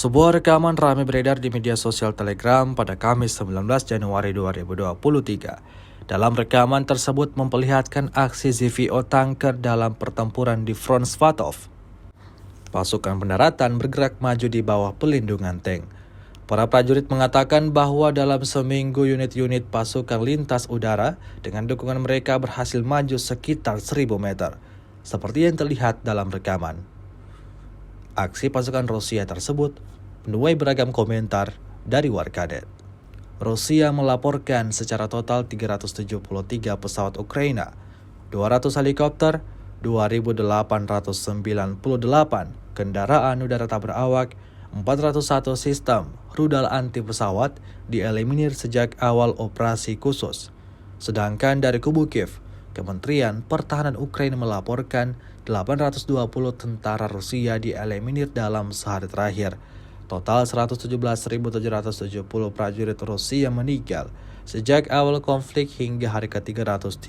Sebuah rekaman ramai beredar di media sosial Telegram pada Kamis 19 Januari 2023. Dalam rekaman tersebut memperlihatkan aksi ZVO tanker dalam pertempuran di Front Svatov. Pasukan pendaratan bergerak maju di bawah pelindungan tank. Para prajurit mengatakan bahwa dalam seminggu unit-unit pasukan lintas udara dengan dukungan mereka berhasil maju sekitar 1000 meter, seperti yang terlihat dalam rekaman. Aksi pasukan Rusia tersebut menuai beragam komentar dari warganet. Rusia melaporkan secara total 373 pesawat Ukraina, 200 helikopter, 2.898 kendaraan udara tak berawak, 401 sistem rudal anti pesawat dieliminir sejak awal operasi khusus. Sedangkan dari kubu Kiev, Kementerian Pertahanan Ukraina melaporkan 820 tentara Rusia dieliminir dalam sehari terakhir. Total 117.770 prajurit Rusia meninggal sejak awal konflik hingga hari ke-330.